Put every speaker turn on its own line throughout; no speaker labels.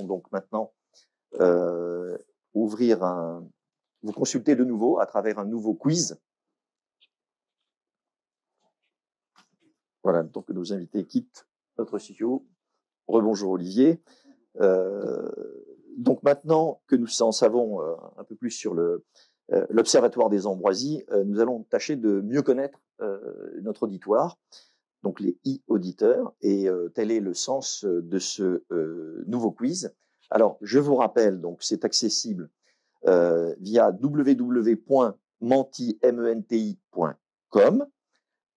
donc maintenant ouvrir vous consulter de nouveau à travers un nouveau quiz. Voilà, donc nos invités quittent notre studio. Rebonjour Olivier. Donc maintenant que nous en savons un peu plus sur l'Observatoire des Ambroisies, nous allons tâcher de mieux connaître notre auditoire, donc les e-auditeurs, et tel est le sens de ce nouveau quiz. Alors, je vous rappelle, donc c'est accessible via www.menti.com.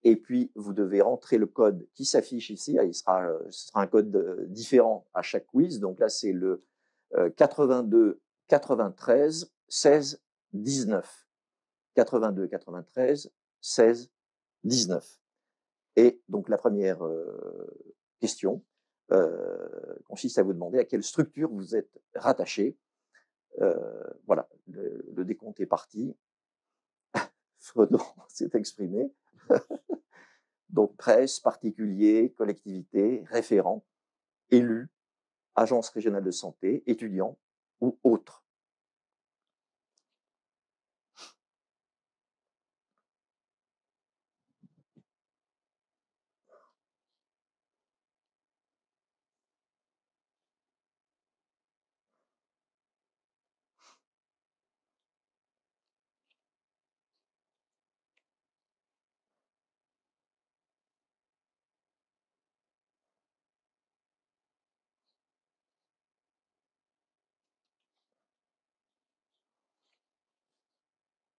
Et puis, vous devez rentrer le code qui s'affiche ici. Ce sera un code différent à chaque quiz. Donc là, c'est le 82 93 16 19. 82 93 16 19. Et donc, la première question consiste à vous demander à quelle structure vous êtes rattaché. Voilà, le décompte est parti. Fredon s'est exprimé. Donc, presse, particulier, collectivité, référent, élu, agence régionale de santé, étudiant ou autre.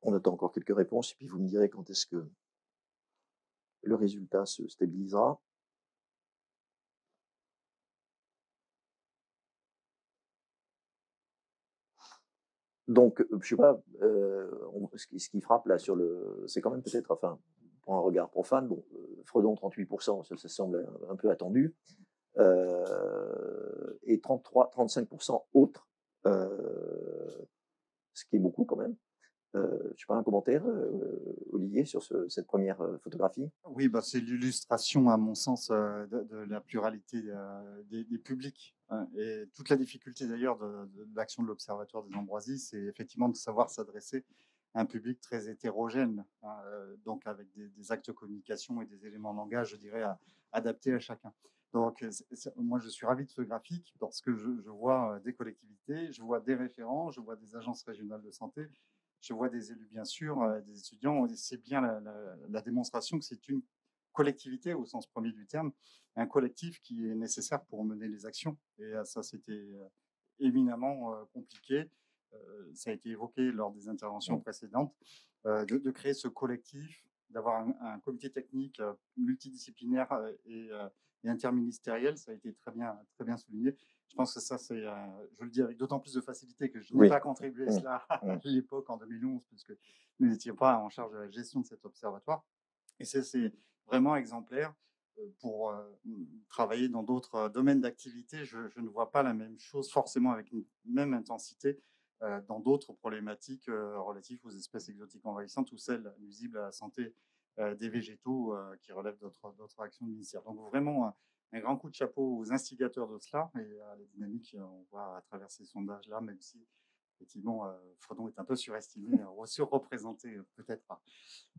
On attend encore quelques réponses et puis vous me direz quand est-ce que le résultat se stabilisera. Donc, je sais pas, ce qui frappe là c'est quand même peut-être, enfin, pour un regard profane, bon, Fredon 38%, ça semble un peu attendu, et 35% autres, ce qui est beaucoup quand même. Je sais pas, un commentaire, Olivier, sur cette première photographie?
Oui, bah, c'est l'illustration, à mon sens, de la pluralité des publics, hein. Et toute la difficulté d'ailleurs de l'action de l'Observatoire des Ambroisies, c'est effectivement de savoir s'adresser à un public très hétérogène, hein, donc avec des actes de communication et des éléments de langage, je dirais, adaptés à chacun. Donc, moi, je suis ravi de ce graphique parce que je vois des collectivités, je vois des référents, je vois des agences régionales de santé, je vois des élus, bien sûr, des étudiants. C'est bien la démonstration que c'est une collectivité au sens premier du terme, un collectif qui est nécessaire pour mener les actions. Et ça, c'était éminemment compliqué. Ça a été évoqué lors des interventions précédentes, de créer ce collectif, d'avoir un comité technique multidisciplinaire et interministériel. Ça a été très bien souligné. Je pense que ça, je le dis avec d'autant plus de facilité que je n'ai pas contribué à cela à l'époque, en 2011, puisque nous n'étions pas en charge de la gestion de cet observatoire. Et c'est vraiment exemplaire. Pour travailler dans d'autres domaines d'activité, je ne vois pas la même chose forcément avec une même intensité dans d'autres problématiques relatives aux espèces exotiques envahissantes ou celles nuisibles à la santé des végétaux qui relèvent d'autres actions du ministère. Donc vraiment un grand coup de chapeau aux instigateurs de cela et à la dynamique on voit à travers ces sondages-là, même si effectivement Fredon est un peu surestimé, surreprésenté peut-être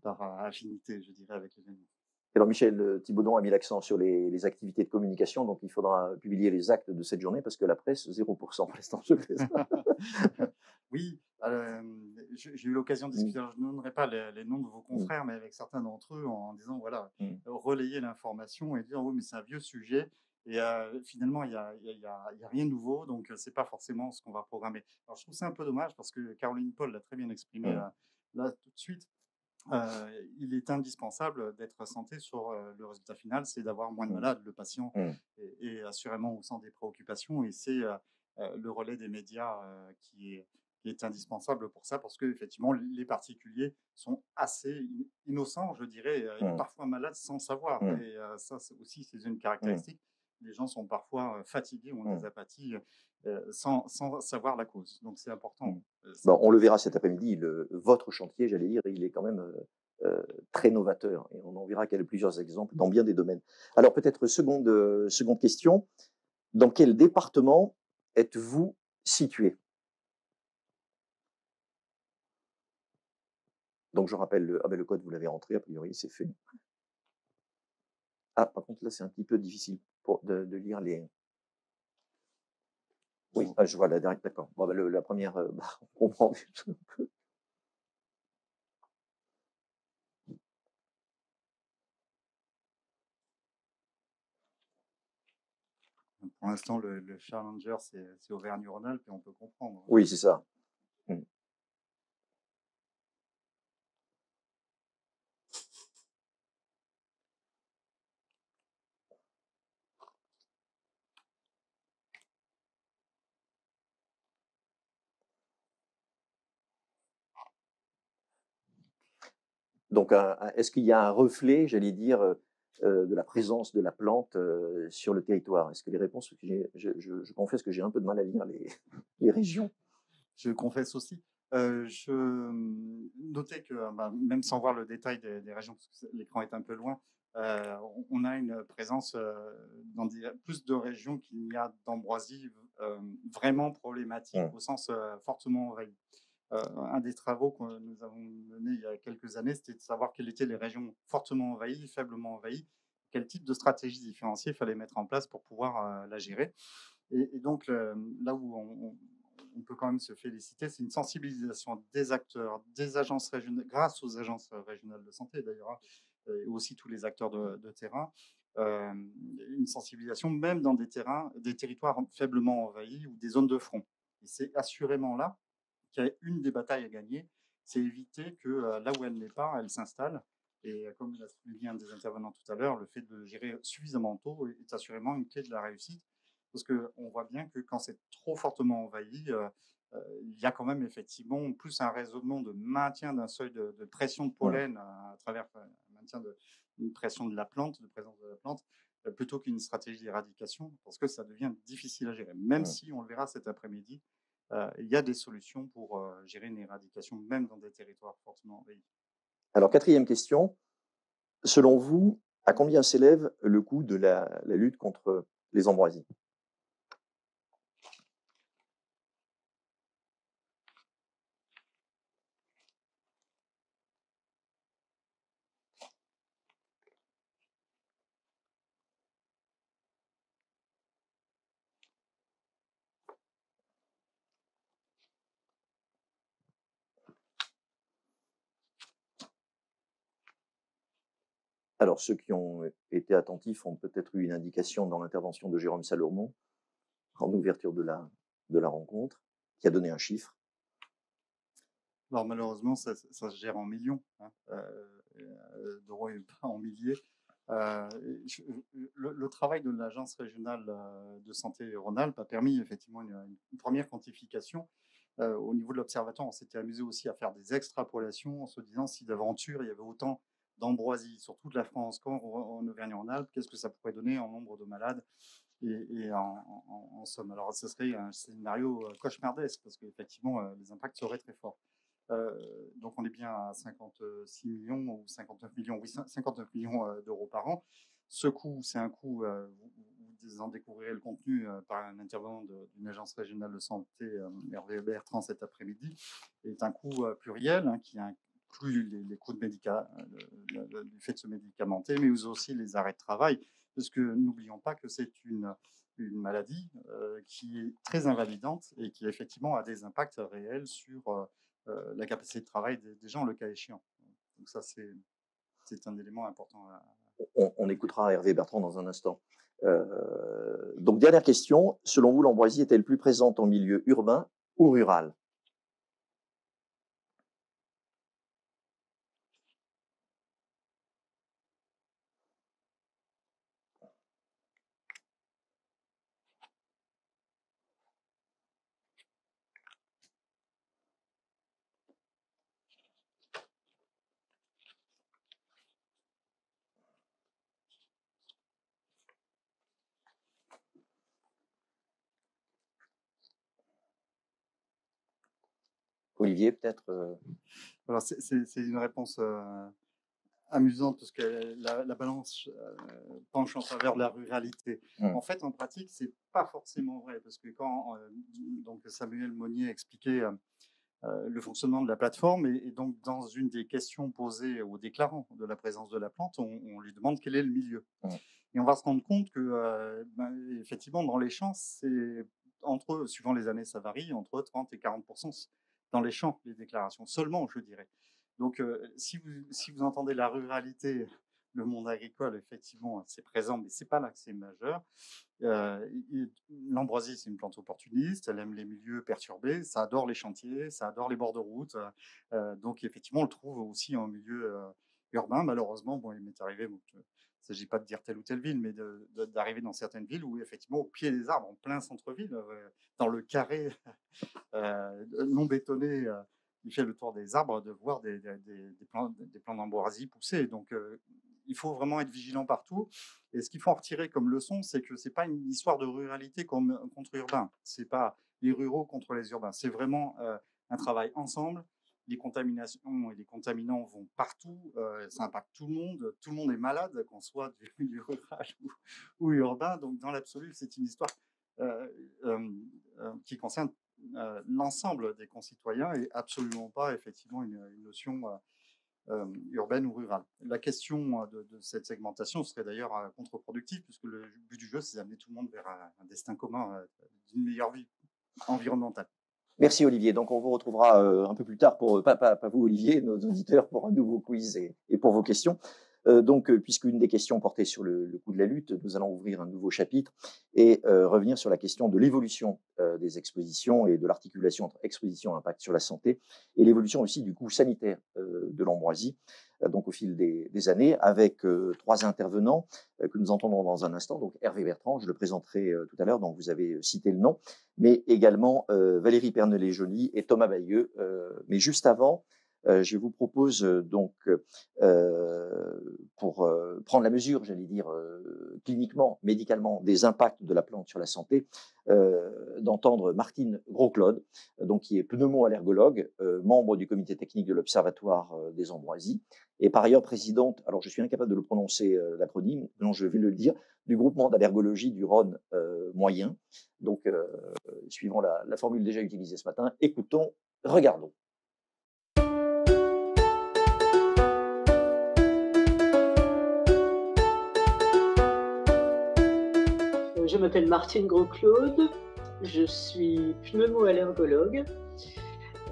par affinité, je dirais, avec l'événement.
Alors Michel Thibaudon a mis l'accent sur les activités de communication, donc il faudra publier les actes de cette journée parce que la presse, 0% pour l'instant.
Oui, j'ai eu l'occasion de discuter, je ne donnerai pas les noms de vos confrères, mais avec certains d'entre eux en disant, voilà, relayer l'information et dire, oui, mais c'est un vieux sujet. Et finalement, il n'y a rien de nouveau, donc c'est pas forcément ce qu'on va programmer. Alors je trouve ça un peu dommage parce que Caroline Paul l'a très bien exprimé là tout de suite. Il est indispensable d'être centré sur le résultat final, c'est d'avoir moins de malades. Le patient est assurément au centre des préoccupations et c'est le relais des médias qui est indispensable pour ça, parce que effectivement les particuliers sont assez innocents, je dirais, et parfois malades sans savoir. Et ça aussi, c'est une caractéristique. Les gens sont parfois fatigués ou ont des apathies sans savoir la cause. Donc c'est important.
Bon, on le verra cet après-midi. Votre chantier, j'allais dire, il est quand même très novateur et on en verra plusieurs exemples dans bien des domaines. Alors peut-être seconde question. Dans quel département êtes-vous situé? Donc je rappelle le code, vous l'avez rentré, a priori, c'est fait. Ah, par contre, là, c'est un petit peu difficile de lire les. Oui, je vois la dernière, d'accord. Bon, bah, la première, on comprend.
Pour l'instant, le challenger, c'est Auvergne-Rhône-Alpes et on peut comprendre.
Oui, c'est ça. Donc, est-ce qu'il y a un reflet, j'allais dire, de la présence de la plante sur le territoire? Est-ce que les réponses, je confesse que j'ai un peu de mal à lire les régions.
Je confesse aussi. Je notais que, même sans voir le détail des régions, parce que l'écran est un peu loin, on a une présence dans plus de régions qu'il n'y a d'Ambroisie vraiment problématique au sens fortement envahi. Un des travaux que nous avons menés il y a quelques années, c'était de savoir quelles étaient les régions fortement envahies, faiblement envahies, quel type de stratégie différenciée il fallait mettre en place pour pouvoir la gérer. Et donc, là où on peut quand même se féliciter, c'est une sensibilisation des acteurs, des agences régionales, grâce aux agences régionales de santé d'ailleurs, et aussi tous les acteurs de terrain, une sensibilisation même dans des territoires faiblement envahis ou des zones de front. Et c'est assurément là qu'il y a une des batailles à gagner, c'est éviter que là où elle n'est pas, elle s'installe. Et comme l'a souligné un des intervenants tout à l'heure, le fait de gérer suffisamment tôt est assurément une clé de la réussite. Parce qu'on voit bien que quand c'est trop fortement envahi, il y a quand même effectivement plus un raisonnement de maintien d'un seuil de pression de pollen à travers un maintien d'une pression de la plante, de présence de la plante, plutôt qu'une stratégie d'éradication, parce que ça devient difficile à gérer. Même si, on le verra cet après-midi, il y a des solutions pour gérer une éradication, même dans des territoires fortement envahis.
Alors, quatrième question. Selon vous, à combien s'élève le coût de la lutte contre les ambroisies? Alors, ceux qui ont été attentifs ont peut-être eu une indication dans l'intervention de Jérôme Salomon en ouverture de la rencontre, qui a donné un chiffre.
Alors malheureusement, ça se gère en millions d'euros et pas en milliers. Le travail de l'Agence régionale de santé Rhône-Alpes a permis effectivement une première quantification. Au niveau de l'observatoire, on s'était amusé aussi à faire des extrapolations en se disant si d'aventure il y avait autant d'ambroisie sur toute la France qu'en Auvergne-Rhône-Alpes, qu'est-ce que ça pourrait donner en nombre de malades et en somme. Alors, ce serait un scénario cauchemardesque parce qu'effectivement, les impacts seraient très forts. Donc, on est bien à 56 millions ou 59 millions, oui, 59 millions d'euros par an. Ce coût, c'est un coût, vous en découvrirez le contenu par un intervenant d'une agence régionale de santé, Hervé Bertrand, cet après-midi, est un coût pluriel qui inclut les coûts du fait de se médicamenter, mais aussi les arrêts de travail, parce que n'oublions pas que c'est une maladie qui est très invalidante et qui effectivement a des impacts réels sur la capacité de travail des gens, le cas échéant. Donc ça, c'est un élément important.
On écoutera Hervé Bertrand dans un instant. Donc, dernière question. Selon vous, l'ambroisie est-elle plus présente en milieu urbain ou rural? Olivier, peut-être
Alors, c'est une réponse amusante parce que la balance penche en faveur de la ruralité. En fait, en pratique, c'est pas forcément vrai parce que quand donc Samuel Monnier expliquait le fonctionnement de la plateforme et donc dans une des questions posées au déclarant de la présence de la plante, on lui demande quel est le milieu. Et on va se rendre compte que effectivement dans les champs, c'est entre, suivant les années, ça varie entre 30 et 40% dans les champs, les déclarations seulement, je dirais. Donc, si vous entendez la ruralité, le monde agricole, effectivement, c'est présent, mais c'est pas là que c'est majeur. L'ambroisie, c'est une plante opportuniste, elle aime les milieux perturbés, ça adore les chantiers, ça adore les bords de route. Donc, effectivement, on le trouve aussi en milieu urbain. Malheureusement, bon, il m'est arrivé, bon, il ne s'agit pas de dire telle ou telle ville, mais d'arriver dans certaines villes où, effectivement, au pied des arbres, en plein centre-ville, dans le carré non bétonné, il fait le tour des arbres, de voir des plants d'ambroisie pousser. Donc, il faut vraiment être vigilant partout. Et ce qu'il faut en retirer comme leçon, c'est que ce n'est pas une histoire de ruralité contre urbain. Ce n'est pas les ruraux contre les urbains. C'est vraiment un travail ensemble. Les contaminations et les contaminants vont partout. Ça impacte tout le monde. Tout le monde est malade, qu'on soit du milieu rural ou urbain. Donc, dans l'absolu, c'est une histoire qui concerne l'ensemble des concitoyens et absolument pas effectivement une notion urbaine ou rurale. La question de cette segmentation serait d'ailleurs contre-productive puisque le but du jeu, c'est d'amener tout le monde vers un destin commun d'une meilleure vie environnementale.
Merci Olivier. Donc on vous retrouvera un peu plus tard pour pas vous Olivier, nos auditeurs pour un nouveau quiz et pour vos questions. Puisqu'une des questions portait sur le coût de la lutte, nous allons ouvrir un nouveau chapitre et revenir sur la question de l'évolution des expositions et de l'articulation entre exposition et impact sur la santé et l'évolution aussi du coût sanitaire de l'ambroisie donc au fil des années avec trois intervenants que nous entendrons dans un instant. Donc Hervé Bertrand, je le présenterai tout à l'heure, dont vous avez cité le nom, mais également Valérie Pernelet-Joly et Thomas Bayeux. Mais juste avant, je vous propose donc, pour prendre la mesure, j'allais dire, cliniquement, médicalement, des impacts de la plante sur la santé, d'entendre Martine Gros-Claude, donc, qui est pneumo-allergologue, membre du comité technique de l'Observatoire des ambroisies, et par ailleurs présidente, alors je suis incapable de le prononcer l'acronyme, non je vais le dire, du groupement d'allergologie du Rhône moyen. Donc, suivant la formule déjà utilisée ce matin, écoutons, regardons.
Je m'appelle Martine Gros-Claude, je suis pneumo-allergologue,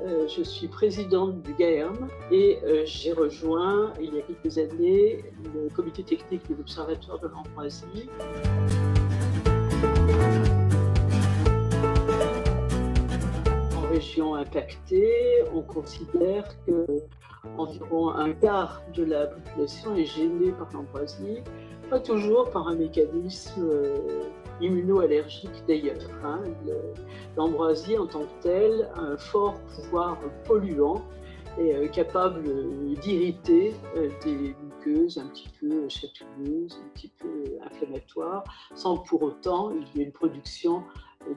je suis présidente du GAERM et j'ai rejoint il y a quelques années le comité technique de l'Observatoire de l'ambroisie. En région impactée, on considère que environ un quart de la population est gênée par l'ambroisie, pas toujours par un mécanisme immunoallergique d'ailleurs. L'ambroisie en tant que telle a un fort pouvoir polluant et capable d'irriter des muqueuses un petit peu chatouilleuses, un petit peu inflammatoires, sans pour autant il y ait une production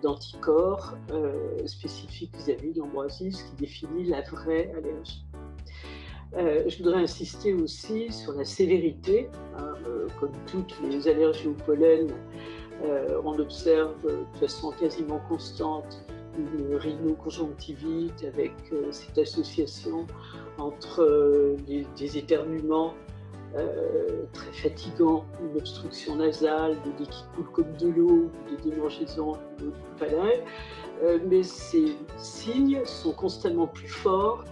d'anticorps spécifiques vis-à-vis de l'ambroisie, ce qui définit la vraie allergie. Je voudrais insister aussi sur la sévérité. Comme toutes les allergies au pollen, on observe de façon quasiment constante une rhinoconjonctivite avec cette association entre des éternuements très fatigants, une obstruction nasale, des nez qui coulent comme de l'eau, des démangeaisons du palais. Mais ces signes sont constamment plus forts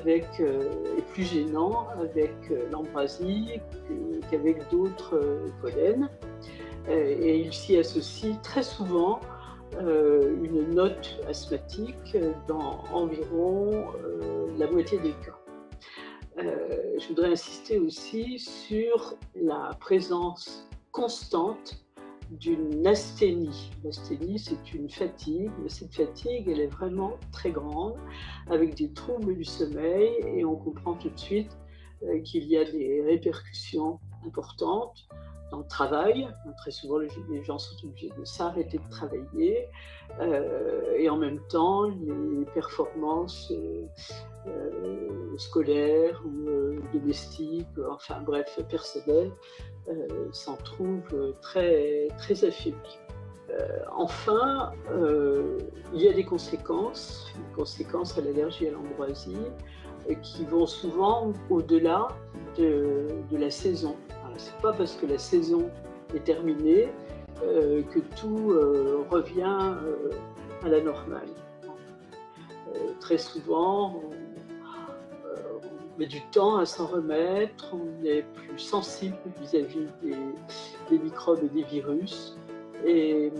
et plus gênants avec l'ambroisie qu'avec d'autres pollens. Et il s'y associe très souvent une note asthmatique dans environ la moitié des cas. Je voudrais insister aussi sur la présence constante d'une asthénie. L'asthénie, c'est une fatigue, mais cette fatigue, elle est vraiment très grande, avec des troubles du sommeil, et on comprend tout de suite qu'il y a des répercussions importantes dans le travail. Très souvent, les gens sont obligés de s'arrêter de travailler. Et en même temps, les performances scolaires ou domestiques, enfin bref, personnelles, s'en trouvent très, très affaiblies. Enfin, il y a des conséquences à l'allergie à l'ambroisie qui vont souvent au-delà de la saison. C'est pas parce que la saison est terminée que tout revient à la normale. Très souvent, on met du temps à s'en remettre, on est plus sensible vis-à-vis des microbes et des virus. Et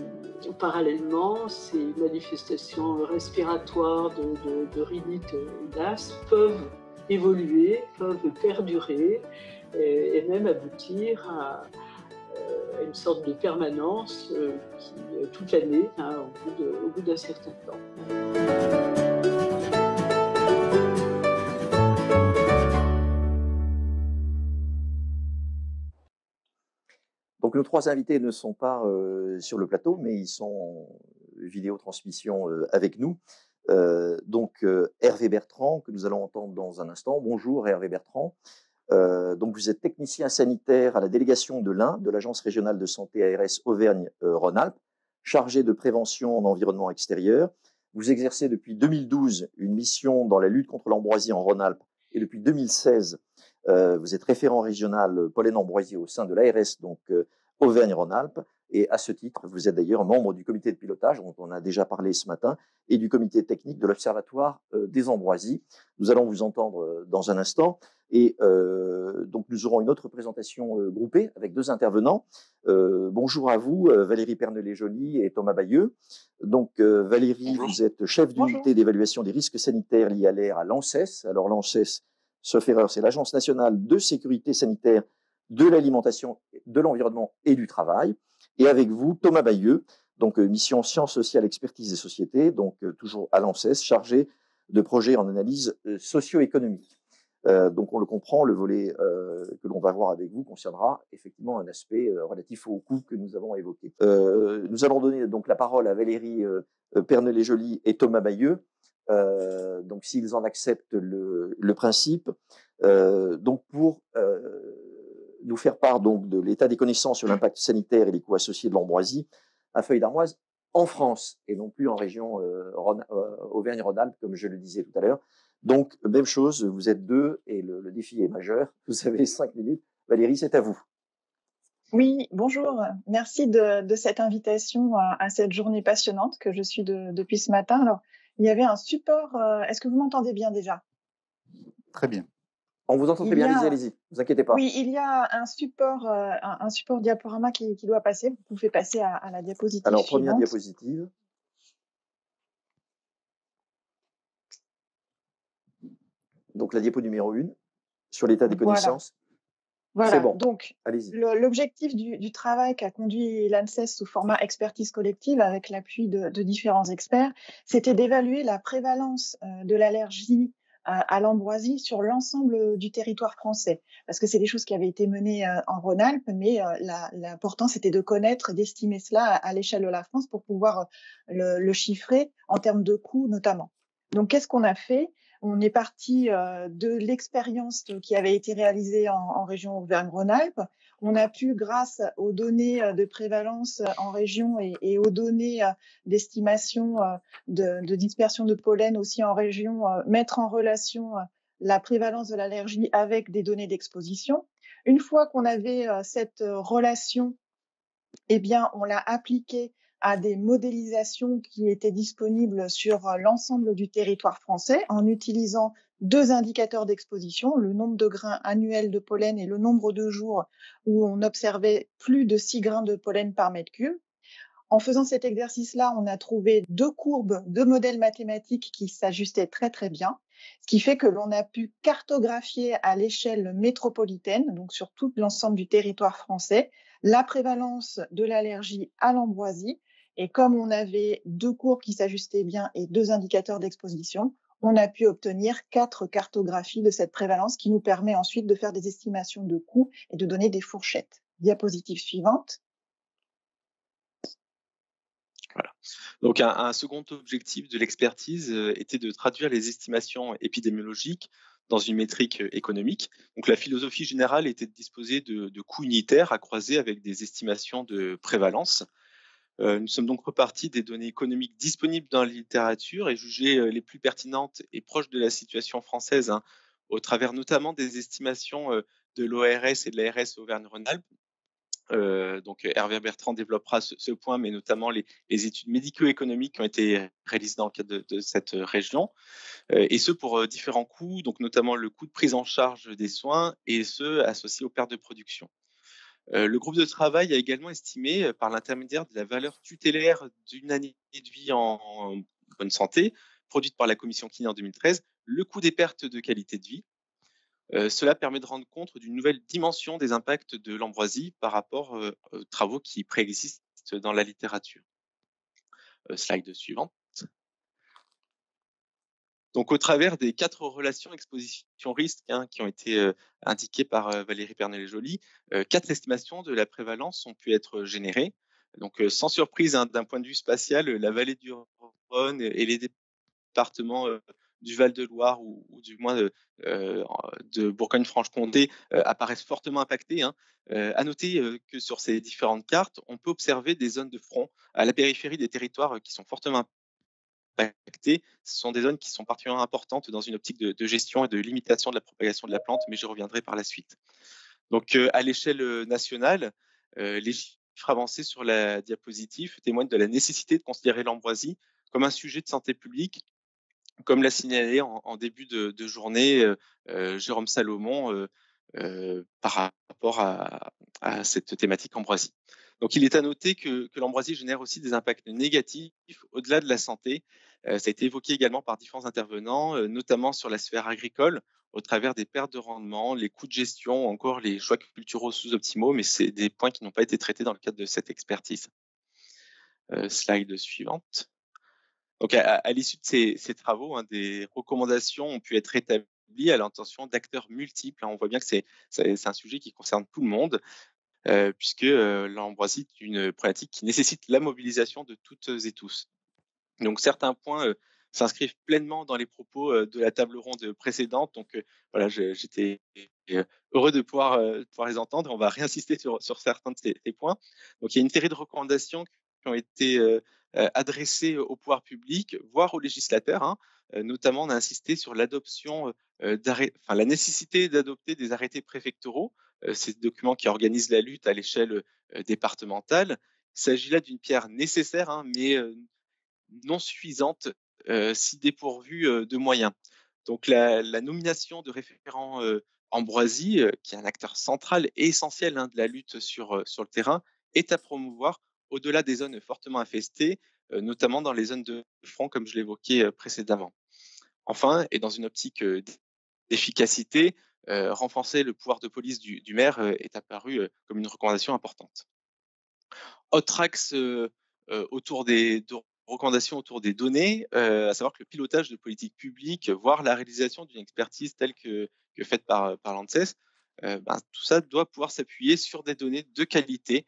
parallèlement, ces manifestations respiratoires de rhinite ou d'asthme peuvent évoluer, peuvent perdurer et même aboutir à une sorte de permanence toute l'année, au bout d'un certain temps.
Donc nos 3 invités ne sont pas sur le plateau, mais ils sont en vidéo transmission avec nous. Donc Hervé Bertrand, que nous allons entendre dans un instant. Bonjour Hervé Bertrand. Donc vous êtes technicien sanitaire à la délégation de l'Ain, de l'Agence régionale de santé ARS Auvergne-Rhône-Alpes, chargé de prévention en environnement extérieur. Vous exercez depuis 2012 une mission dans la lutte contre l'ambroisie en Rhône-Alpes et depuis 2016, vous êtes référent régional pollen-ambroisie au sein de l'ARS, donc Auvergne-Rhône-Alpes. Et à ce titre, vous êtes d'ailleurs membre du comité de pilotage, dont on a déjà parlé ce matin, et du comité technique de l'Observatoire des ambroisies. Nous allons vous entendre dans un instant. Et donc, nous aurons une autre présentation groupée avec 2 intervenants. Bonjour à vous, Valérie Pernelet-Joly et Thomas Bayeux. Donc, Valérie,
Bonjour.
Vous êtes chef d'unité d'évaluation des risques sanitaires liés à l'air à l'ANSES. Alors, l'ANSES, sauf erreur, c'est l'Agence nationale de sécurité sanitaire de l'alimentation, de l'environnement et du travail. Et avec vous, Thomas Bayeux, donc mission sciences sociales, expertise et société, donc toujours à l'ANSES, chargé de projets en analyse socio-économique. Donc on le comprend, le volet que l'on va voir avec vous concernera effectivement un aspect relatif au coût que nous avons évoqué. Nous allons donner donc la parole à Valérie Pernelet-Joly et Thomas Bayeux, donc s'ils en acceptent le principe, donc pour nous faire part donc de l'état des connaissances sur l'impact sanitaire et les coûts associés de l'ambroisie à feuilles d'armoise en France et non plus en région Auvergne-Rhône-Alpes, comme je le disais tout à l'heure. Donc, même chose, vous êtes 2 et le défi est majeur. Vous avez 5 minutes. Valérie, c'est à vous.
Oui, bonjour. Merci de cette invitation à cette journée passionnante que je suis depuis ce matin. Alors, il y avait un support. Est-ce que vous m'entendez bien déjà?
Très bien.
On vous entend très bien, allez-y, ne vous inquiétez pas.
Oui, il y a un support diaporama qui doit passer. Vous pouvez passer à la diapositive
Alors,
suivante.
première diapositive. Donc, la diapo numéro 1, sur l'état des connaissances.
Voilà.
C'est bon.
Donc, l'objectif du travail qu'a conduit l'ANSES sous format expertise collective avec l'appui de différents experts, c'était d'évaluer la prévalence de l'allergie à l'ambroisie sur l'ensemble du territoire français. Parce que c'est des choses qui avaient été menées en Rhône-Alpes, mais l'important, c'était de connaître, d'estimer cela à l'échelle de la France pour pouvoir le chiffrer en termes de coûts notamment. Donc, qu'est-ce qu'on a fait? On est parti de l'expérience qui avait été réalisée en région Auvergne-Rhône-Alpes. On a pu, grâce aux données de prévalence en région et aux données d'estimation de dispersion de pollen aussi en région, mettre en relation la prévalence de l'allergie avec des données d'exposition. Une fois qu'on avait cette relation, eh bien, on l'a appliquée à des modélisations qui étaient disponibles sur l'ensemble du territoire français en utilisant 2 indicateurs d'exposition, le nombre de grains annuels de pollen et le nombre de jours où on observait plus de 6 grains de pollen par mètre cube. En faisant cet exercice-là, on a trouvé 2 courbes, 2 modèles mathématiques qui s'ajustaient très très bien, ce qui fait que l'on a pu cartographier à l'échelle métropolitaine, donc sur tout l'ensemble du territoire français, la prévalence de l'allergie à l'ambroisie. Et comme on avait 2 courbes qui s'ajustaient bien et 2 indicateurs d'exposition, on a pu obtenir 4 cartographies de cette prévalence qui nous permet ensuite de faire des estimations de coûts et de donner des fourchettes. Diapositive suivante.
Voilà. Donc, un second objectif de l'expertise était de traduire les estimations épidémiologiques dans une métrique économique. Donc, la philosophie générale était de disposer de coûts unitaires à croiser avec des estimations de prévalence. Nous sommes donc repartis des données économiques disponibles dans la littérature et jugées les plus pertinentes et proches de la situation française, au travers notamment des estimations de l'ORS et de l'ARS Auvergne-Rhône-Alpes. Donc Hervé Bertrand développera ce point, mais notamment les études médico-économiques qui ont été réalisées dans le cadre de cette région, et ce pour différents coûts, donc notamment le coût de prise en charge des soins et ceux associés aux pertes de production. Le groupe de travail a également estimé, par l'intermédiaire de la valeur tutélaire d'une année de vie en bonne santé, produite par la commission Kiné en 2013, le coût des pertes de qualité de vie. Cela permet de rendre compte d'une nouvelle dimension des impacts de l'ambroisie par rapport aux travaux qui préexistent dans la littérature. Slide suivante. Donc, au travers des 4 relations exposition-risque qui ont été indiquées par Valérie Pernelle-Joly, 4 estimations de la prévalence ont pu être générées. Donc, sans surprise, d'un point de vue spatial, la vallée du Rhône et les départements du Val-de-Loire ou du moins de Bourgogne-Franche-Comté apparaissent fortement impactés. À noter que sur ces différentes cartes, on peut observer des zones de front à la périphérie des territoires qui sont fortement impactées. Ce sont des zones qui sont particulièrement importantes dans une optique de gestion et de limitation de la propagation de la plante, mais j'y reviendrai par la suite. Donc, à l'échelle nationale, les chiffres avancés sur la diapositive témoignent de la nécessité de considérer l'ambroisie comme un sujet de santé publique, comme l'a signalé en début de journée Jérôme Salomon par rapport à cette thématique ambroisie. Donc, il est à noter que l'ambroisie génère aussi des impacts négatifs au-delà de la santé. Ça a été évoqué également par différents intervenants, notamment sur la sphère agricole, au travers des pertes de rendement, les coûts de gestion, encore les choix culturaux sous-optimaux, mais c'est des points qui n'ont pas été traités dans le cadre de cette expertise. Slide suivante. Donc, à l'issue de ces travaux, des recommandations ont pu être établies à l'intention d'acteurs multiples. On voit bien que c'est un sujet qui concerne tout le monde, puisque l'ambroisie est une problématique qui nécessite la mobilisation de toutes et tous. Donc, certains points s'inscrivent pleinement dans les propos de la table ronde précédente. Donc, voilà, j'étais heureux de pouvoir les entendre. On va réinsister sur certains de ces points. Donc, il y a une série de recommandations qui ont été adressées au pouvoir public, voire aux législateurs. Notamment, on a insisté sur l'adoption la nécessité d'adopter des arrêtés préfectoraux, ces documents qui organisent la lutte à l'échelle départementale. Il s'agit là d'une pierre nécessaire, mais non suffisante si dépourvue de moyens. Donc, la nomination de référent ambroisie, qui est un acteur central et essentiel de la lutte sur le terrain, est à promouvoir au-delà des zones fortement infestées, notamment dans les zones de front, comme je l'évoquais précédemment. Enfin, et dans une optique d'efficacité, renforcer le pouvoir de police du maire est apparu comme une recommandation importante. Autre axe autour des recommandations autour des données, à savoir que le pilotage de politique publique, voire la réalisation d'une expertise telle que faite par l'ANSES, tout ça doit pouvoir s'appuyer sur des données de qualité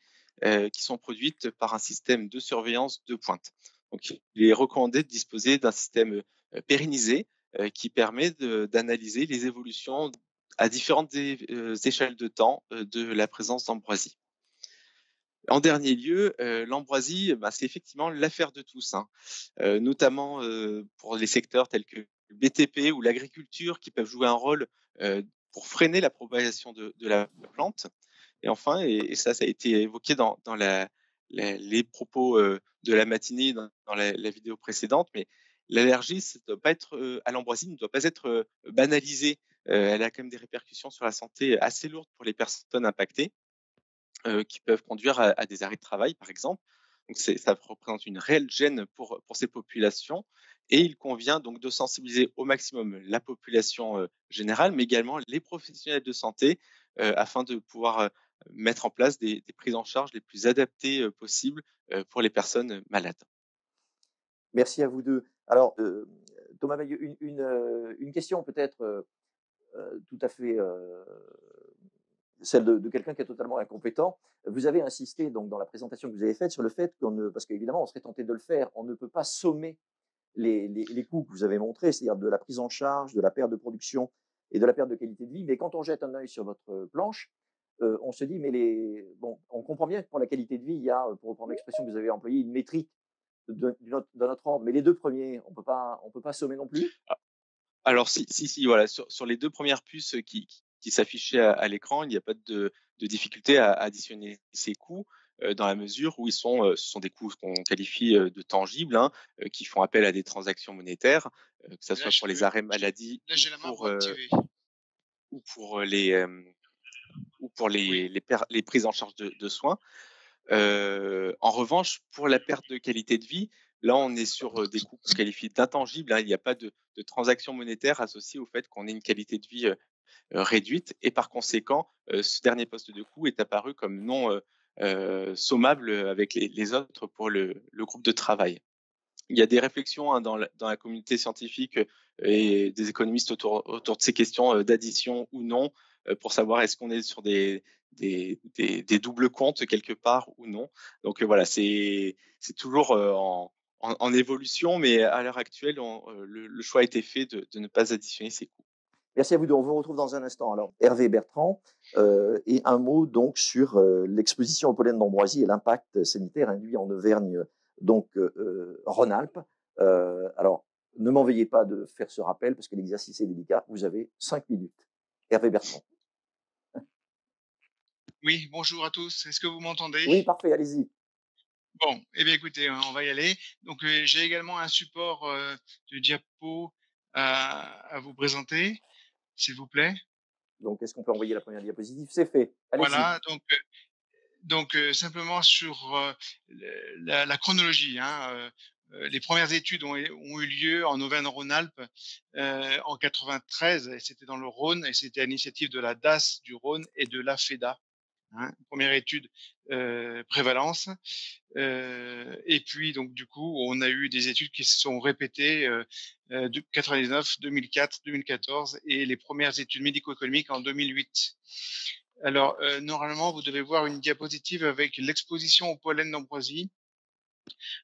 qui sont produites par un système de surveillance de pointe. Donc, il est recommandé de disposer d'un système pérennisé qui permet d'analyser les évolutions à différentes échelles de temps de la présence d'ambroisie. En dernier lieu, l'ambroisie, c'est effectivement l'affaire de tous, notamment pour les secteurs tels que le BTP ou l'agriculture qui peuvent jouer un rôle pour freiner la propagation de la plante. Et enfin, et ça a été évoqué dans les propos de la matinée, dans la vidéo précédente, mais l'allergie à l'ambroisie ne doit pas être banalisée. Elle a quand même des répercussions sur la santé assez lourdes pour les personnes impactées, qui peuvent conduire à des arrêts de travail, par exemple. Donc, ça représente une réelle gêne pour ces populations. Et il convient donc de sensibiliser au maximum la population générale, mais également les professionnels de santé, afin de pouvoir mettre en place des prises en charge les plus adaptées possibles pour les personnes malades.
Merci à vous deux. Alors, Thomas Bayeux, une question peut-être tout à fait celle de quelqu'un qui est totalement incompétent. Vous avez insisté donc dans la présentation que vous avez faite sur le fait qu'on ne, parce qu'évidemment on serait tenté de le faire, on ne peut pas sommer les coûts que vous avez montrés, c'est-à-dire de la prise en charge, de la perte de production et de la perte de qualité de vie. Mais quand on jette un œil sur votre planche, on se dit, mais bon, on comprend bien que pour la qualité de vie, il y a, pour reprendre l'expression que vous avez employée, une métrique de notre ordre. Mais les deux premiers, on peut pas sommer non plus.
Alors si, voilà, sur les deux premières puces qui s'affichaient à l'écran, il n'y a pas de difficulté à additionner ces coûts dans la mesure où ce sont des coûts qu'on qualifie de tangibles, hein, qui font appel à des transactions monétaires, que ce soit pour les arrêts maladie ou pour les prises en charge de soins. En revanche, pour la perte de qualité de vie, là, on est sur des coûts qu'on qualifie d'intangibles, hein. Il n'y a pas de transaction monétaire associée au fait qu'on ait une qualité de vie réduite. Et par conséquent, ce dernier poste de coût est apparu comme non sommable avec les autres pour le groupe de travail. Il y a des réflexions, hein, dans la communauté scientifique et des économistes autour de ces questions d'addition ou non, pour savoir est-ce qu'on est sur des doubles comptes quelque part ou non. Donc voilà, c'est toujours en évolution, mais à l'heure actuelle, le choix a été fait de ne pas additionner ces coûts.
Merci à vous deux. On vous retrouve dans un instant. Alors, Hervé Bertrand, et un mot donc sur l'exposition au pollen d'ambroisie et l'impact sanitaire induit en Auvergne, donc Rhône-Alpes. Alors, ne m'en veuillez pas de faire ce rappel parce que l'exercice est délicat. Vous avez 5 minutes. Hervé Bertrand.
Oui, bonjour à tous. Est-ce que vous m'entendez?
Oui, parfait, allez-y.
Bon, eh bien écoutez, on va y aller. Donc j'ai également un support de diapo à vous présenter, s'il vous plaît.
Donc, est-ce qu'on peut envoyer la première diapositive? C'est fait. Allez-y.
Voilà, donc simplement sur la chronologie, hein, les premières études ont eu lieu en Auvergne-Rhône-Alpes en 93, et c'était dans le Rhône, et c'était à l'initiative de la DAS du Rhône et de l'AFEDA. Hein, première étude prévalence, et puis donc du coup on a eu des études qui se sont répétées de 99, 2004, 2014 et les premières études médico-économiques en 2008. Alors normalement vous devez voir une diapositive avec l'exposition au pollen d'ambroisie.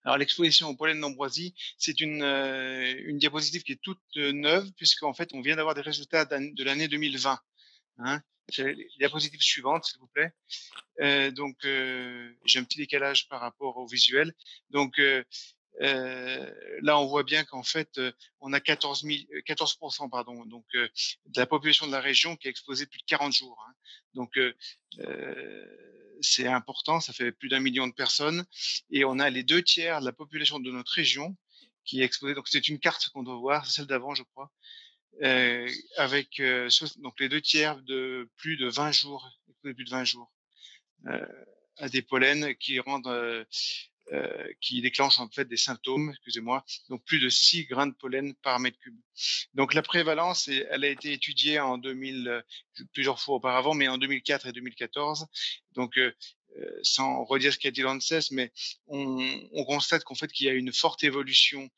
Alors l'exposition au pollen d'ambroisie, c'est une diapositive qui est toute neuve puisqu'en fait on vient d'avoir des résultats de l'année 2020. Hein. La diapositive suivante, s'il vous plaît. Donc, j'ai un petit décalage par rapport au visuel. Donc, là, on voit bien qu'en fait, on a 14%, pardon, donc, de la population de la région qui est exposée plus de 40 jours. Hein. Donc, c'est important, ça fait plus d'1 million de personnes. Et on a les 2/3 de la population de notre région qui est exposée. Donc, c'est une carte qu'on doit voir, c'est celle d'avant, je crois. Avec donc les 2/3 de plus de 20 jours, à des pollens qui rendent, qui déclenchent en fait des symptômes, excusez-moi, donc plus de 6 grains de pollen par mètre cube. Donc la prévalence, elle a été étudiée en 2000, plusieurs fois auparavant, mais en 2004 et 2014. Donc sans redire ce qu'a dit l'ANSES, mais on constate qu'en fait qu'il y a une forte évolution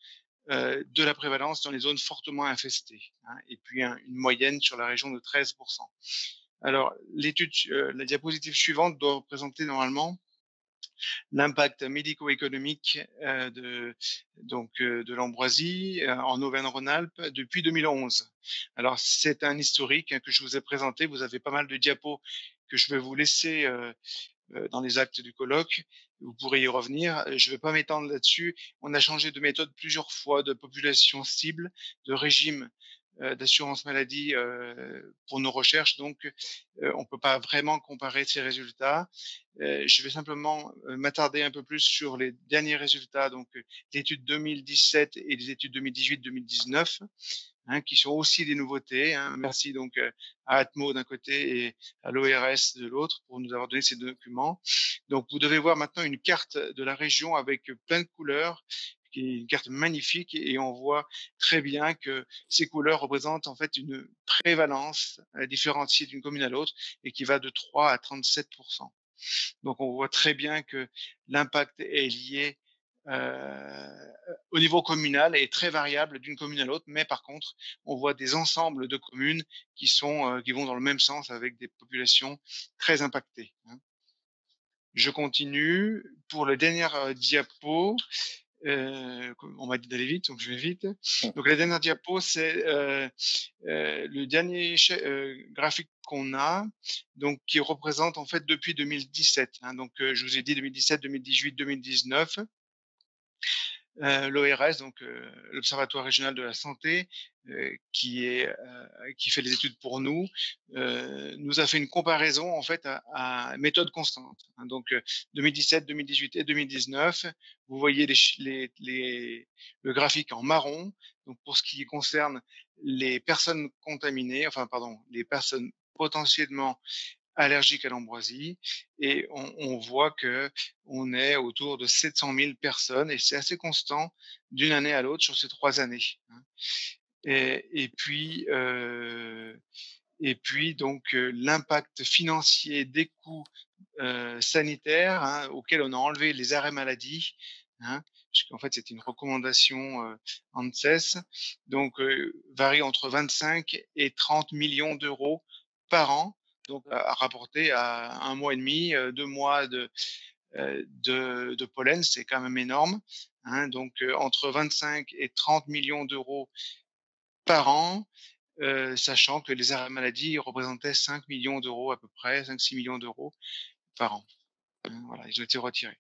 de la prévalence dans les zones fortement infestées, hein, et puis une moyenne sur la région de 13%. Alors, la diapositive suivante doit représenter normalement l'impact médico-économique de l'ambroisie en Auvergne-Rhône-Alpes depuis 2011. Alors, c'est un historique, hein, que je vous ai présenté. Vous avez pas mal de diapos que je vais vous laisser dans les actes du colloque. Vous pourrez y revenir. Je ne vais pas m'étendre là-dessus. On a changé de méthode plusieurs fois, de population cible, de régime d'assurance maladie pour nos recherches. Donc, on ne peut pas vraiment comparer ces résultats. Je vais simplement m'attarder un peu plus sur les derniers résultats, donc l'étude 2017 et les études 2018-2019. Hein, qui sont aussi des nouveautés. Hein. Merci donc à Atmo d'un côté et à l'ORS de l'autre pour nous avoir donné ces documents. Donc vous devez voir maintenant une carte de la région avec plein de couleurs, qui est une carte magnifique, et on voit très bien que ces couleurs représentent en fait une prévalence différenciée d'une commune à l'autre et qui va de 3 à 37%. Donc on voit très bien que l'impact est lié au niveau communal est très variable d'une commune à l'autre, mais par contre, on voit des ensembles de communes qui vont dans le même sens avec des populations très impactées. Je continue. Pour la dernière diapo, on m'a dit d'aller vite, donc je vais vite. Donc la dernière diapo, c'est le dernier graphique qu'on a, donc qui représente en fait depuis 2017. Donc je vous ai dit 2017, 2018, 2019. L'ORS, donc l'Observatoire régional de la santé, qui fait les études pour nous, nous a fait une comparaison en fait à méthode constante. Donc 2017, 2018 et 2019, vous voyez le graphique en marron. Donc pour ce qui concerne les personnes contaminées, les personnes potentiellement allergiques à l'ambroisie, et on voit que on est autour de 700 000 personnes, et c'est assez constant d'une année à l'autre sur ces 3 années. Et puis donc l'impact financier des coûts sanitaires, auxquels on a enlevé les arrêts maladie, puisqu'en fait c'était une recommandation ANSES, donc varie entre 25 et 30 millions d'euros par an, donc à rapporter à 1 mois et demi, 2 mois de pollen, c'est quand même énorme. Donc entre 25 et 30 millions d'euros par an, sachant que les arrêts maladie représentaient 5 millions d'euros à peu près, 5-6 millions d'euros par an. Voilà, ils ont été retirés.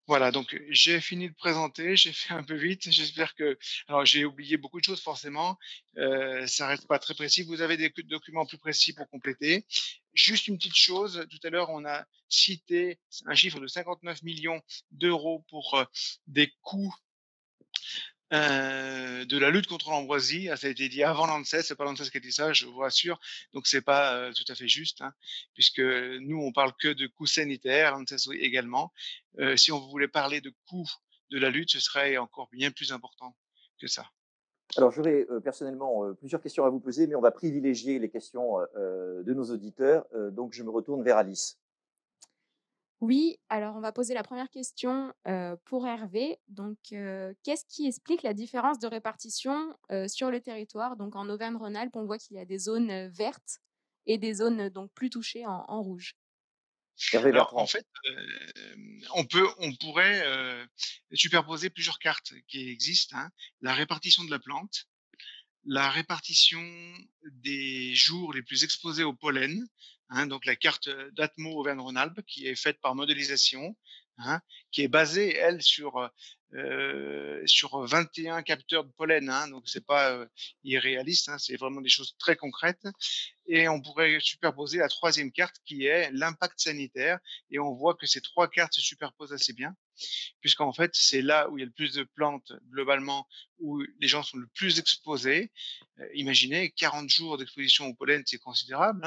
Voilà, donc j'ai fini de présenter, j'ai fait un peu vite. J'espère que, alors j'ai oublié beaucoup de choses forcément. Ça reste pas très précis. Vous avez des documents plus précis pour compléter. Juste une petite chose. Tout à l'heure, on a cité un chiffre de 59 millions d'euros pour des coûts de la lutte contre l'ambroisie. Ça a été dit avant l'ANSES, c'est pas l'ANSES qui a dit ça, je vous rassure. Donc c'est pas tout à fait juste, puisque nous on parle que de coûts sanitaires, l'ANSES également. Si on voulait parler de coûts de la lutte, ce serait encore bien plus important que ça.
Alors, j'aurais personnellement plusieurs questions à vous poser, mais on va privilégier les questions de nos auditeurs. Donc, je me retourne vers Alice.
Oui, alors on va poser la première question pour Hervé. Donc, qu'est-ce qui explique la différence de répartition sur le territoire? Donc, en Auvergne-Rhône-Alpes, on voit qu'il y a des zones vertes et des zones donc plus touchées en rouge.
Hervé
Alors,
Bertrand.
en fait, on pourrait superposer plusieurs cartes qui existent. La répartition de la plante, la répartition des jours les plus exposés au pollen, donc la carte d'Atmo Auvergne-Rhône-Alpes qui est faite par modélisation, qui est basée, elle, sur 21 capteurs de pollen, donc c'est pas irréaliste, c'est vraiment des choses très concrètes. Et on pourrait superposer la troisième carte qui est l'impact sanitaire, et on voit que ces 3 cartes se superposent assez bien, puisqu'en fait, c'est là où il y a le plus de plantes globalement, où les gens sont le plus exposés. Imaginez 40 jours d'exposition au pollen, c'est considérable.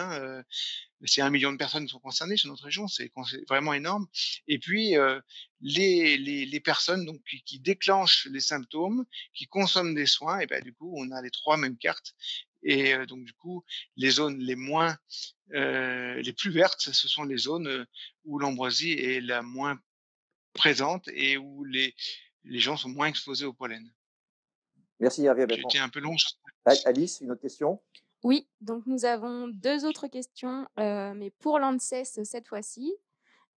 C'est 1 million de personnes qui sont concernées sur notre région, c'est vraiment énorme. Et puis, les personnes donc, qui déclenchent les symptômes, qui consomment des soins, et ben du coup, on a les 3 mêmes cartes. Et donc, du coup, les zones les plus vertes, ce sont les zones où l'ambroisie est la moins présente et où les gens sont moins exposés au pollen.
Merci Hervé
J'ai
Bertrand.
été un peu long.
Alice, une autre question?
Oui, donc nous avons 2 autres questions, mais pour l'ANSES cette fois-ci.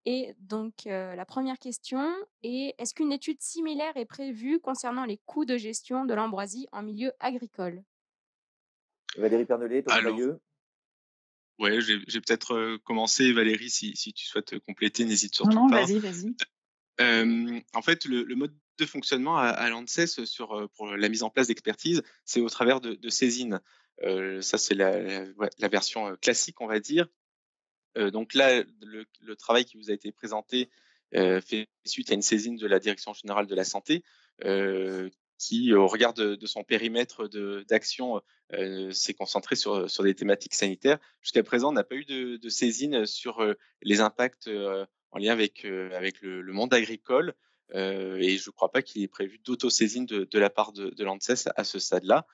Et donc, la première question est: est-ce qu'une étude similaire est prévue concernant les coûts de gestion de l'ambroisie en milieu agricole?
Valérie Pernelet, Thomas
Alors,
Bayeux.
Ouais, j'ai peut-être commencé. Valérie, si tu souhaites compléter, n'hésite surtout
Non,
pas.
vas-y.
En fait, le mode de fonctionnement à l'ANSES pour la mise en place d'expertise, c'est au travers de saisines. Ça, c'est la version classique, on va dire. Donc là, le travail qui vous a été présenté fait suite à une saisine de la Direction générale de la santé, qui, au regard de son périmètre d'action, s'est concentré sur des thématiques sanitaires. Jusqu'à présent, on n'a pas eu de saisine sur les impacts en lien avec le monde agricole, et je ne crois pas qu'il est prévu d'autosaisine de la part de l'ANSES à ce stade-là.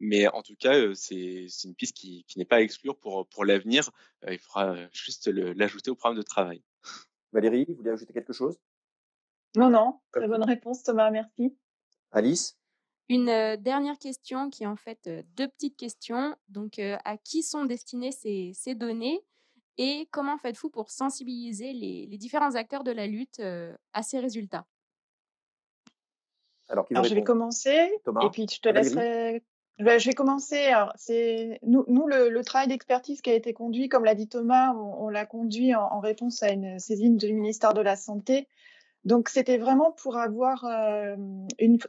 Mais en tout cas, c'est une piste qui n'est pas à exclure pour l'avenir. Il faudra juste l'ajouter au programme de travail.
Valérie, vous voulez ajouter quelque chose?
Non, très bonne réponse, Thomas, merci.
Alice?
Une dernière question qui est en fait 2 petites questions. Donc, à qui sont destinées ces données et comment faites-vous pour sensibiliser les différents acteurs de la lutte à ces résultats?
Alors, qui veut
Alors, je vais
répondre?
commencer et
Thomas?
puis je te
Valérie?
laisserai. Je vais commencer. Alors, c'est nous le travail d'expertise qui a été conduit, comme l'a dit Thomas, on l'a conduit en réponse à une saisine du ministère de la Santé. Donc, c'était vraiment pour avoir une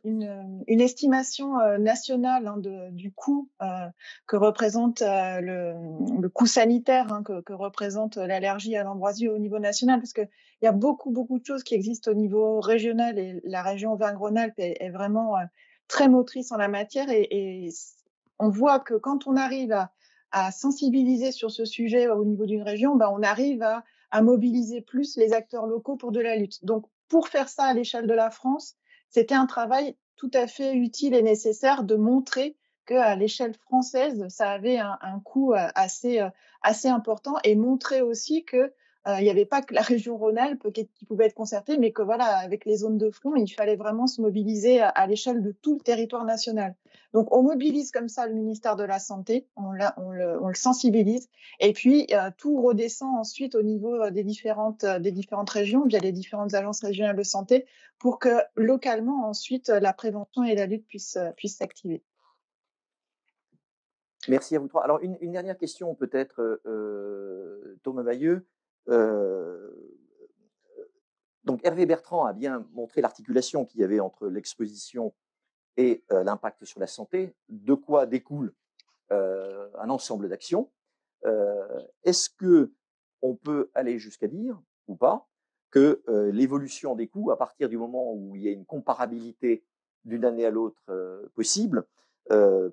estimation nationale du coût que représente le coût sanitaire que représente l'allergie à l'ambroisie au niveau national, parce que il y a beaucoup de choses qui existent au niveau régional et la région Auvergne-Rhône-Alpes est vraiment très motrice en la matière et on voit que quand on arrive à sensibiliser sur ce sujet au niveau d'une région, ben on arrive à mobiliser plus les acteurs locaux pour de la lutte. Donc, pour faire ça à l'échelle de la France, c'était un travail tout à fait utile et nécessaire de montrer qu'à l'échelle française, ça avait un coût assez important et montrer aussi que il n'y avait pas que la région Rhône-Alpes qui pouvait être concertée, mais que voilà, avec les zones de front, il fallait vraiment se mobiliser à l'échelle de tout le territoire national. Donc, on mobilise comme ça le ministère de la Santé, on le sensibilise, et puis tout redescend ensuite au niveau des différentes régions via les différentes agences régionales de santé pour que localement ensuite la prévention et la lutte puissent s'activer.
Merci à vous trois. Alors, une dernière question peut-être, Thomas Bayeux. Donc, Hervé Bertrand a bien montré l'articulation qu'il y avait entre l'exposition et l'impact sur la santé, de quoi découle un ensemble d'actions. Est-ce que on peut aller jusqu'à dire, ou pas, que l'évolution des coûts, à partir du moment où il y a une comparabilité d'une année à l'autre possible,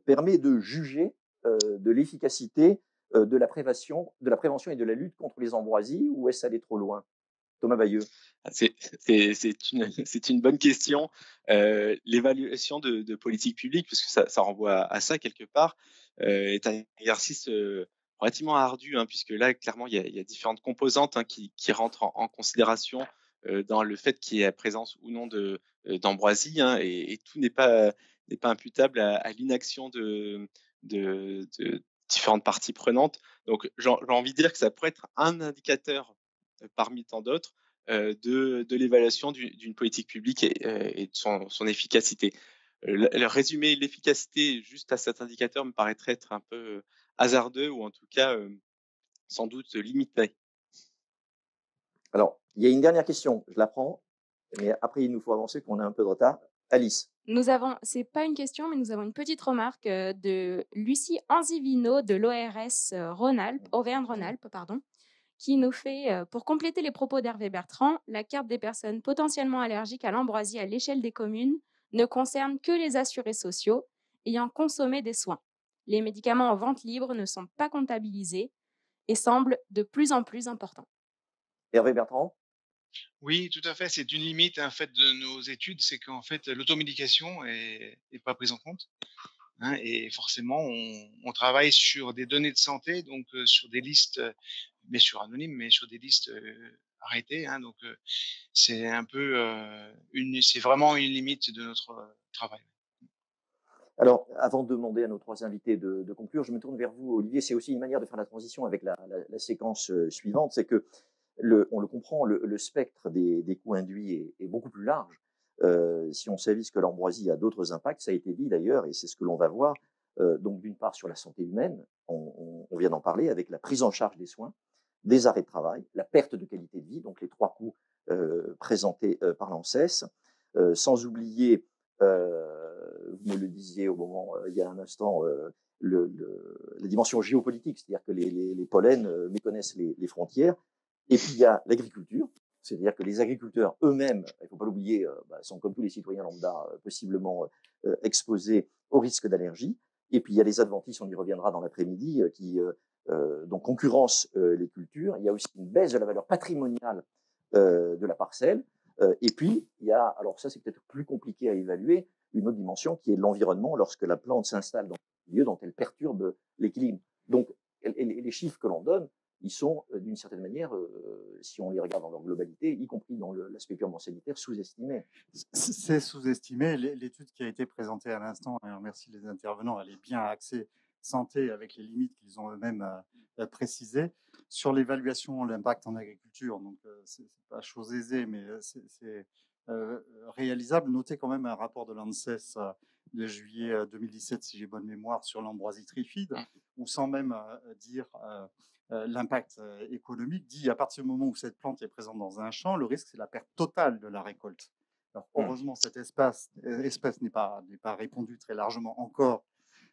permet de juger de l'efficacité de la prévention et de la lutte contre les ambroisies, ou est-ce aller trop loin? Thomas Bayeux.
C'est une bonne question. L'évaluation de politique publique, parce que ça renvoie à ça quelque part, est un exercice relativement ardu, hein, puisque là, clairement, il y a différentes composantes qui rentrent en considération dans le fait qu'il y ait la présence ou non d'ambroisie, hein, et tout n'est pas imputable à l'inaction de différentes parties prenantes. Donc, j'ai envie de dire que ça pourrait être un indicateur parmi tant d'autres de l'évaluation d'une politique publique et de son efficacité. Résumer l'efficacité juste à cet indicateur me paraîtrait être un peu hasardeux ou en tout cas sans doute limité.
Alors, il y a une dernière question, je la prends, mais après il nous faut avancer, qu'on a un peu de retard. Alice.
C'est pas une question, mais nous avons une petite remarque de Lucie Anzivino de l'ORS Auvergne-Rhône-Alpes, qui nous fait, pour compléter les propos d'Hervé Bertrand, la carte des personnes potentiellement allergiques à l'ambroisie à l'échelle des communes ne concerne que les assurés sociaux ayant consommé des soins. Les médicaments en vente libre ne sont pas comptabilisés et semblent de plus en plus importants.
Hervé Bertrand.
Oui, tout à fait. C'est une limite en fait de nos études, c'est qu'en fait l'automédication est pas prise en compte. Hein, et forcément, on travaille sur des données de santé, donc sur des listes, bien sûr anonymes, mais sur des listes arrêtées. Hein, donc c'est un peu c'est vraiment une limite de notre travail.
Alors, avant de demander à nos trois invités de conclure, je me tourne vers vous, Olivier. C'est aussi une manière de faire la transition avec la séquence suivante, c'est que on le comprend, le spectre des coûts induits est beaucoup plus large. Si on s'avise que l'ambroisie a d'autres impacts, ça a été dit d'ailleurs, et c'est ce que l'on va voir. Donc, d'une part, sur la santé humaine, on vient d'en parler, avec la prise en charge des soins, des arrêts de travail, la perte de qualité de vie, donc les trois coûts présentés par l'ANSES, sans oublier, vous me le disiez au moment, il y a un instant, la dimension géopolitique, c'est-à-dire que les pollens méconnaissent les frontières. Et puis, il y a l'agriculture, c'est-à-dire que les agriculteurs eux-mêmes, il ne faut pas l'oublier, sont comme tous les citoyens lambda, possiblement exposés au risque d'allergie. Et puis, il y a les adventistes, on y reviendra dans l'après-midi, qui donc concurrencent les cultures. Il y a aussi une baisse de la valeur patrimoniale de la parcelle. Et puis, il y a, alors ça c'est peut-être plus compliqué à évaluer, une autre dimension qui est l'environnement lorsque la plante s'installe dans un milieu dont elle perturbe l'équilibre. Donc, les chiffres que l'on donne ils sont d'une certaine manière, si on les regarde dans leur globalité, y compris dans l'aspect purement sanitaire, sous-estimés.
C'est sous-estimé. L'étude qui a été présentée à l'instant, et remercie les intervenants, elle est bien axée santé avec les limites qu'ils ont eux-mêmes précisées. Sur l'évaluation, l'impact en agriculture, donc c'est pas chose aisée, mais c'est réalisable. Notez quand même un rapport de l'ANSES de juillet 2017, si j'ai bonne mémoire, sur l'ambroisie trifide, où sans même dire l'impact économique, dit à partir du moment où cette plante est présente dans un champ, le risque c'est la perte totale de la récolte. Alors, heureusement, cette espèce n'est pas répandue très largement encore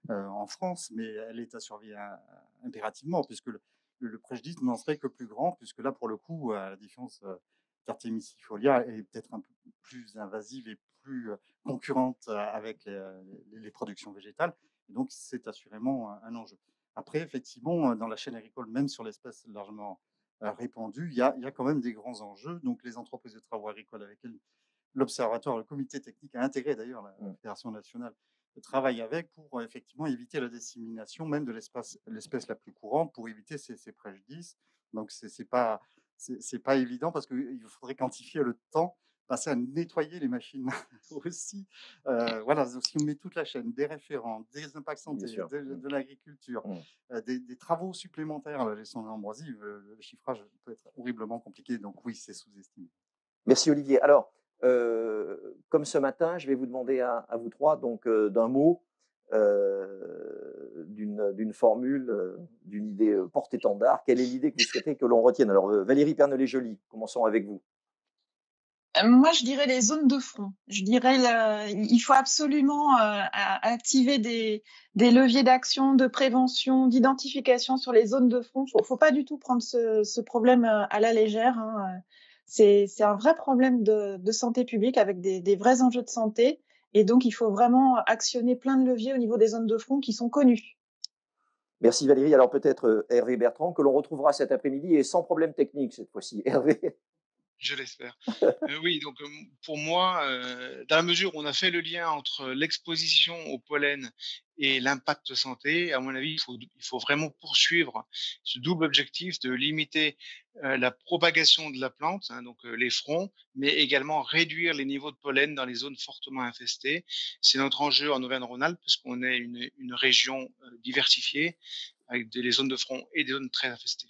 en France, mais elle est à surveiller impérativement, puisque le préjudice n'en serait que plus grand, puisque là, pour le coup, la différence d'Artemisifolia est peut-être un peu plus invasive et plus concurrente avec les productions végétales. Et donc, c'est assurément un enjeu. Après, effectivement, dans la chaîne agricole, même sur l'espèce largement répandue, il y a quand même des grands enjeux. Donc, les entreprises de travaux agricoles avec lesquelles l'Observatoire, le comité technique a intégré d'ailleurs la Fédération nationale, travaille avec pour effectivement éviter la dissémination même de l'espèce la plus courante, pour éviter ces préjudices. Donc, c'est pas évident parce qu'il faudrait quantifier le temps passé à nettoyer les machines aussi. Voilà, donc si on met toute la chaîne, des référents, des impacts santé, de l'agriculture, des travaux supplémentaires à la gestion de l'ambroisie, le chiffrage peut être horriblement compliqué. Donc oui, c'est sous-estimé.
Merci Olivier. Alors, comme ce matin, je vais vous demander à vous trois donc d'un mot, d'une formule, d'une idée porte-étendard. Quelle est l'idée que vous souhaitez que l'on retienne? Alors, Valérie Pernollet-Joly, commençons avec vous.
Moi, je dirais les zones de front. Je dirais il faut absolument activer des leviers d'action, de prévention, d'identification sur les zones de front. Faut pas du tout prendre ce problème à la légère. Hein. C'est un vrai problème de santé publique avec des vrais enjeux de santé. Et donc, il faut vraiment actionner plein de leviers au niveau des zones de front qui sont connus.
Merci Valérie. Alors peut-être Hervé Bertrand, que l'on retrouvera cet après-midi et sans problème technique cette fois-ci. Hervé.
Je l'espère. Oui, donc pour moi, dans la mesure où on a fait le lien entre l'exposition au pollen et l'impact santé, à mon avis, il faut vraiment poursuivre ce double objectif de limiter la propagation de la plante, hein, donc les fronts, mais également réduire les niveaux de pollen dans les zones fortement infestées. C'est notre enjeu en Auvergne-Rhône-Alpes, puisqu'on est une région diversifiée, avec des zones de front et des zones très infestées.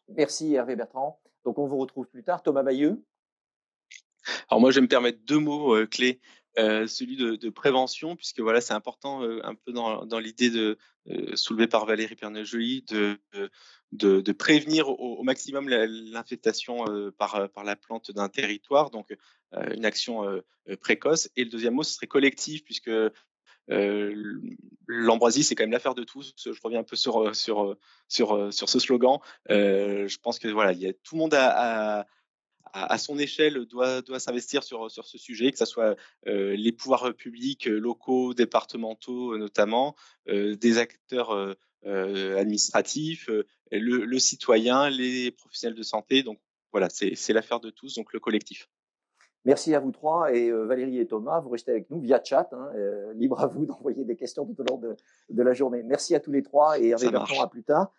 Merci Hervé Bertrand. Donc on vous retrouve plus tard. Thomas Bayeux.
Alors moi, je vais me permettre deux mots clés. Celui de prévention, puisque voilà, c'est important un peu dans l'idée soulevée par Valérie Pernollet-Joly de prévenir au maximum l'infestation par la plante d'un territoire, donc une action précoce. Et le deuxième mot, ce serait collectif, puisque l'ambroisie, c'est quand même l'affaire de tous. Je reviens un peu sur ce slogan. Je pense que voilà, tout le monde à son échelle doit s'investir sur ce sujet, que ce soit les pouvoirs publics locaux, départementaux notamment, des acteurs administratifs, le citoyen, les professionnels de santé. Donc voilà, c'est l'affaire de tous, donc le collectif.
Merci à vous trois et Valérie et Thomas, vous restez avec nous via chat, hein, libre à vous d'envoyer des questions tout au long de la journée. Merci à tous les trois et Hervé Bertrand, à plus tard.